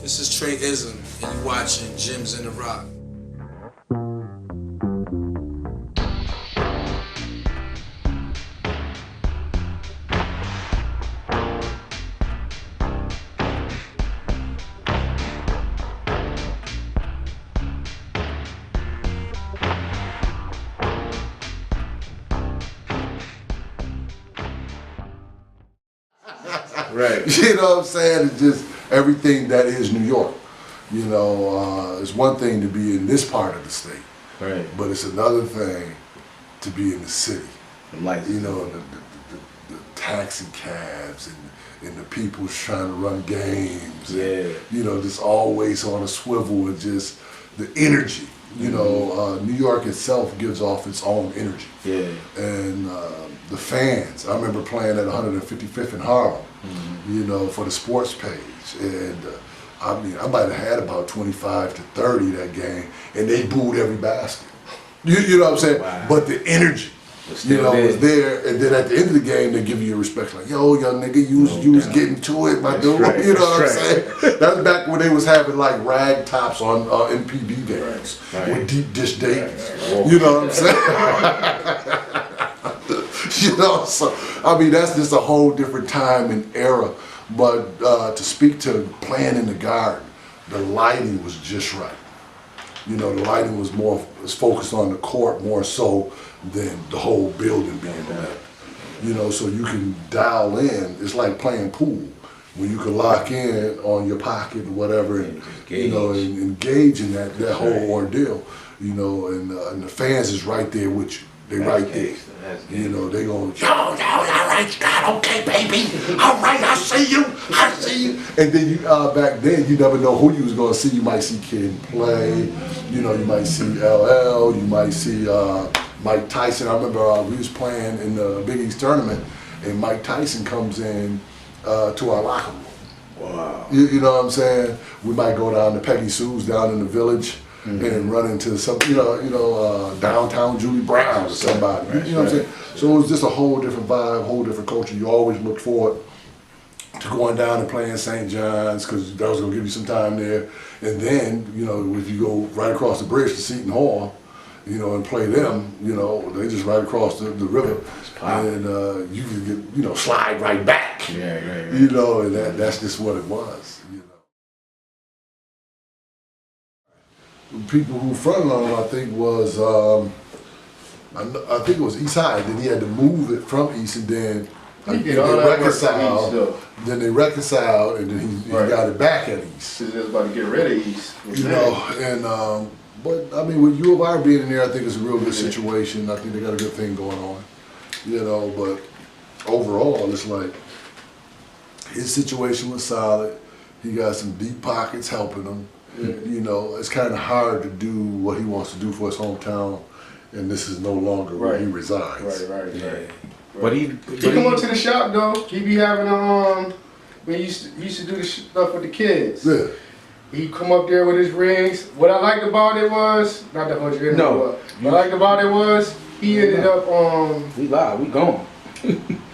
This is Trey-ism, and you watching Gems in the Rock. Right. You know what I'm saying? It's just everything that is New York. You know, it's one thing to be in this part of the state, Right. but it's another thing to be in the city. Like, You know, the taxi cabs and the people trying to run games. Yeah. And, you know, just always on a swivel and just the energy. You know, New York itself gives off its own energy. Yeah. And the fans, I remember playing at 155th in Harlem, you know, for the sports page. And I mean, I might have had about 25 to 30 that game, and they booed every basket. You know what I'm saying? Wow. But the energy, you know, was there. And then at the end of the game, they give you your respect. Like, yo, young nigga, you was getting to it, my dude. Right. You know what I'm Right. saying? That's back when they was having like rag tops on MPB games Right. with deep dish Davies. Right. You know what I'm saying? You know, so I mean, that's just a whole different time and era. But to speak to playing in the Garden, the lighting was just right. You know, the lighting was focused on the court more so than the whole building being lit. You know, so you can dial in. It's like playing pool, when you can lock in on your pocket or whatever, and you know, and engage in that whole ordeal. You know, and the fans is right there with you. They right there. You know, they going, yo, all right, Scott, okay, baby. All right, I see you. And then you back then, you never know who you was gonna see. You might see Kid'n'Play, you know, you might see LL, you might see Mike Tyson. I remember we was playing in the Big East tournament, and Mike Tyson comes in to our locker room. Wow. You know what I'm saying? We might go down to Peggy Sue's down in the Village. And run into some, downtown Julie Brown or somebody. You know what I'm saying? So it was just a whole different vibe, whole different culture. You always looked forward to going down and playing St. John's because that was gonna give you some time there. And then, you know, if you go right across the bridge to Seton Hall, you know, and play them, you know, they just right across the river, and you can get, you know, slide right back. Yeah, right. You know, and that's just what it was. You know. People who fronted on him, I think, was I think it was East Side. Then he had to move it from East, and then they reconciled. Then they reconciled, and then he got it back at East. Because they was about to get rid of East. You know, and but I mean, with U of R being in there, I think it's a real good situation. I think they got a good thing going on. You know, but overall, it's like his situation was solid. He got some deep pockets helping him. You know, it's kind of hard to do what he wants to do for his hometown, and this is no longer where he resides. Right. But he come up to the shop though. He be having when he used to do the stuff with the kids. Yeah. He come up there with his rings. What I liked about it was not that much. What I liked about it was he ended up we live, we gone.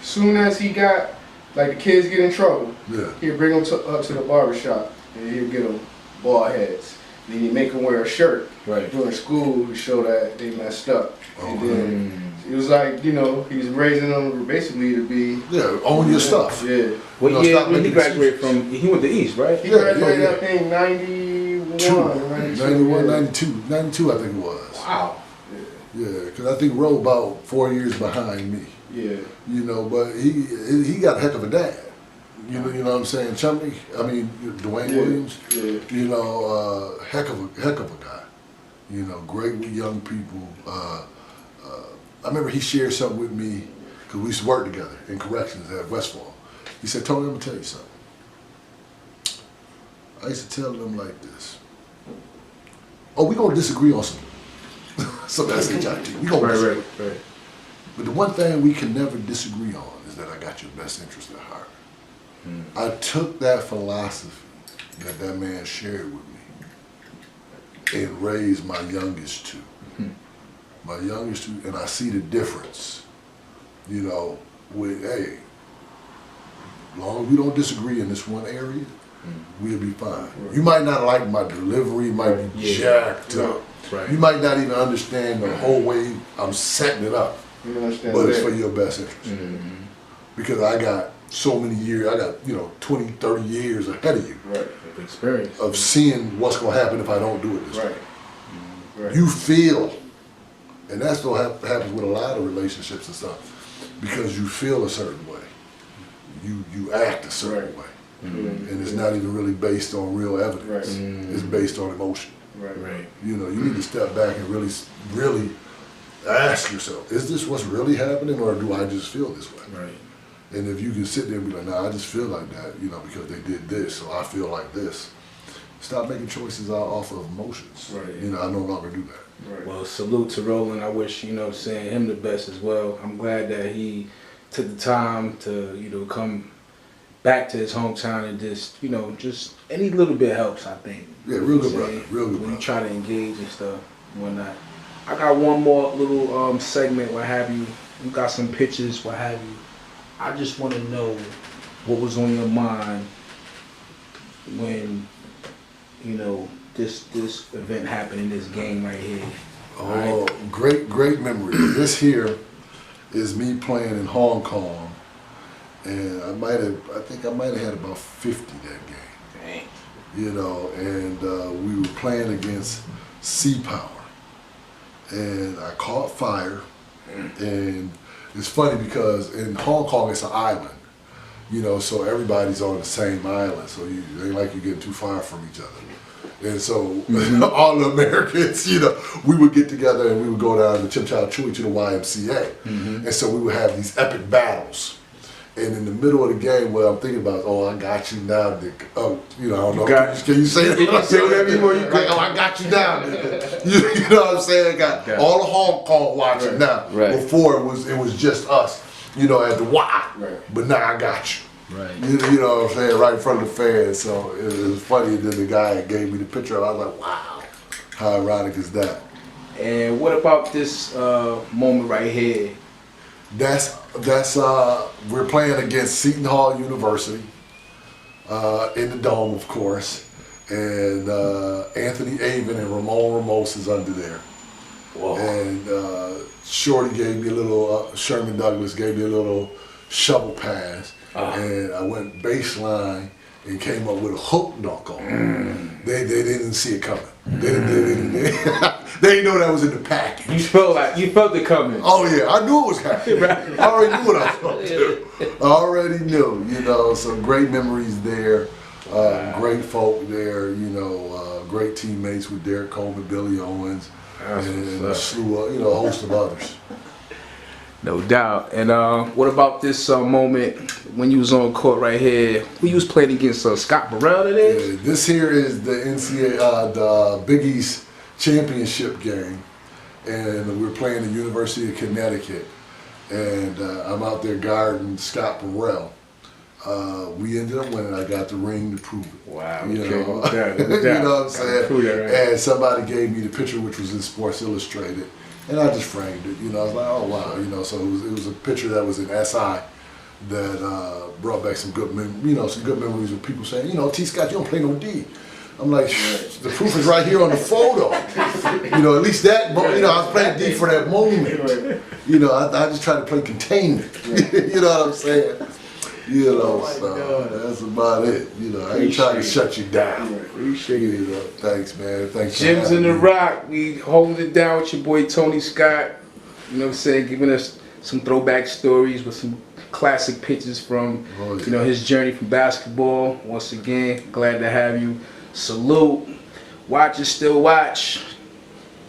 soon as he got like the kids get in trouble. Yeah. He'd bring them up to the barbershop and he'd get them bald heads. Then he'd make them wear a shirt during school to show that they messed up. And then it was like, you know, he's raising them basically to be own your stuff. Yeah. What year when he graduated from? He went to East, right? He graduated, I think, 91, 91, 92. 92, I think it was. Wow. Yeah, because I think Roe about 4 years behind me. Yeah. You know, but he got a heck of a dad. You know what I'm saying? Chumley, Dwayne Williams. Yeah. You know, heck of a guy. You know, great with young people. I remember he shared something with me because we used to work together in corrections at Westfall. He said, "Tony, I'm gonna tell you something. I used to tell them like this. Oh, we gonna disagree on something. So that's HIT. We gonna disagree. Right. But the one thing we can never disagree on is that I got your best interest at heart." I took that philosophy that man shared with me and raised my youngest two. My youngest two, and I see the difference, you know, with, hey, as long as we don't disagree in this one area, we'll be fine. You might not like my delivery, might be jacked up. Right. You might not even understand the whole way I'm setting it up, but it's for your best interest. Because I got so many years, I got 20, 30 years ahead of you Of experience. of seeing what's going to happen if I don't do it this way. Right. You feel, and that's what happens with a lot of relationships and stuff, because you feel a certain way. You act a certain way. And it's not even really based on real evidence. It's based on emotion. Right. You need to step back and really ask yourself, is this what's really happening, or do I just feel this way? Right. And if you can sit there and be like, nah, I just feel like that, because they did this, so I feel like this. Stop making choices off of emotions. Right. I no longer do that. Right. Well, salute to Roland. I wish, saying him the best as well. I'm glad that he took the time to, come back to his hometown and just any little bit helps, I think. Yeah, real good brother. Real good When brother. you try to engage and stuff and whatnot. I got one more little segment, what have you. You got some pictures, what have you. I just want to know what was on your mind when, this event happened in this game right here. Oh, great memory. This here is me playing in Hong Kong, and I think I might have had about 50 that game. Dang. And we were playing against Sea Power, and I caught fire, and it's funny because in Hong Kong it's an island, so everybody's on the same island, so it ain't like you're getting too far from each other. And so all the Americans, we would get together and we would go down to Chim Chow Chui to the YMCA. And so we would have these epic battles. And in the middle of the game, what I'm thinking about is, I got you now, Dick. Oh, I don't know. Can you say that? You can say whatever you want. Like, I got you now, nigga. You know what I'm saying? Got all of Hong Kong watching now. Right. Before it was just us, at the Y. Right. But now I got you. Right. You know what I'm saying? Right in front of the fans. So it was funny that the guy gave me the picture. I was like, wow, how ironic is that? And what about this moment right here? That's we're playing against Seton Hall University in the Dome, of course, and Anthony Avon and Ramon Ramos is under there. Whoa. And Shorty gave me a little, Sherman Douglas gave me a little shovel pass, and I went baseline and came up with a hook dunk on them. They didn't see it coming. They didn't know that was in the package. You felt it coming. Oh yeah, I knew it was happening. I already knew what I was going to do. I already knew, some great memories there. Great folk there, great teammates with Derek Coleman, Billy Owens, and a slew of, a host of others. No doubt. And what about this moment when you was on court right here? Who you was playing against? Scott Burrell today? Yeah, this here is the NCAA, the Big East championship game, and we're playing the University of Connecticut, and I'm out there guarding Scott Burrell. We ended up winning. I got the ring to prove it. Wow. You Okay. know, No doubt. what I'm saying? Prove that, right? And somebody gave me the picture, which was in Sports Illustrated, and I just framed it. I was like, oh wow. So it was a picture that was in SI that brought back some good, some good memories of people saying, T. Scott, you don't play no D. I'm like, the proof is right here on the photo. At least that, I was playing D for that moment. I just tried to play containment. You know what I'm saying? So that's about it. I ain't trying to shut you down. Appreciate it. Thanks, man. Thanks. Gyms in the Rock. We holding it down with your boy Tony Scott. Giving us some throwback stories with some classic pictures from, his journey from basketball. Once again, glad to have you. Salute. Watch is still watch.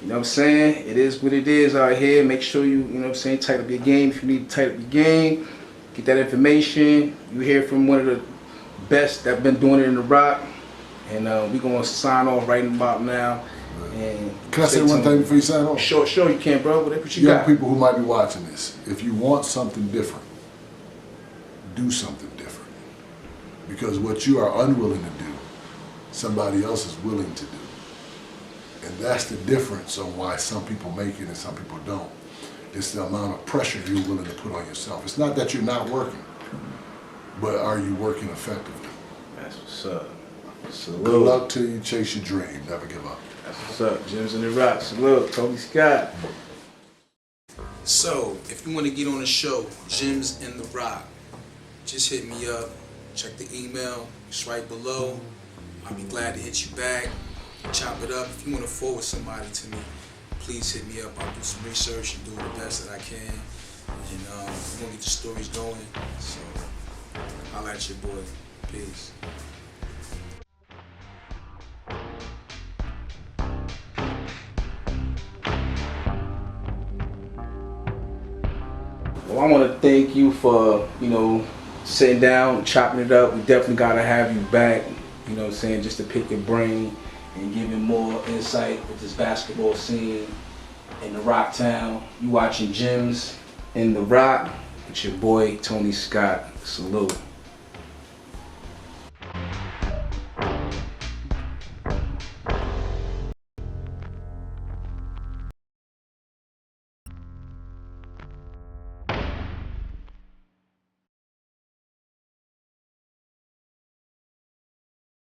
You know what I'm saying? It is what it is out here. Make sure you, tighten up your game if you need to tighten up your game. Get that information. You hear from one of the best that been doing it in the Rock. And we're going to sign off right about now. And can I say one thing before you sign off? Sure, you can, bro. What you Young got? people who might be watching this, if you want something different, do something different. Because what you are unwilling to do, somebody else is willing to do. And that's the difference on why some people make it and some people don't. It's the amount of pressure you're willing to put on yourself. It's not that you're not working, but are you working effectively? That's what's up. Salute. Good luck to you. Chase your dream. Never give up. That's what's up. Gyms in the Rock. Salute. Tony Scott. So, if you want to get on the show, Gyms in the Rock, just hit me up. Check the email. It's right below. I'll be glad to hit you back. Chop it up. If you want to forward somebody to me, please hit me up. I'll do some research and do the best that I can. And we're going to get the stories going. So, holla at your boy. Peace. Well, I want to thank you for, sitting down, chopping it up. We definitely got to have you back, just to pick your brain and give you more insight with this basketball scene in the Rock Town. You watching Gyms in the Rock with your boy, Tony Scott. Salute.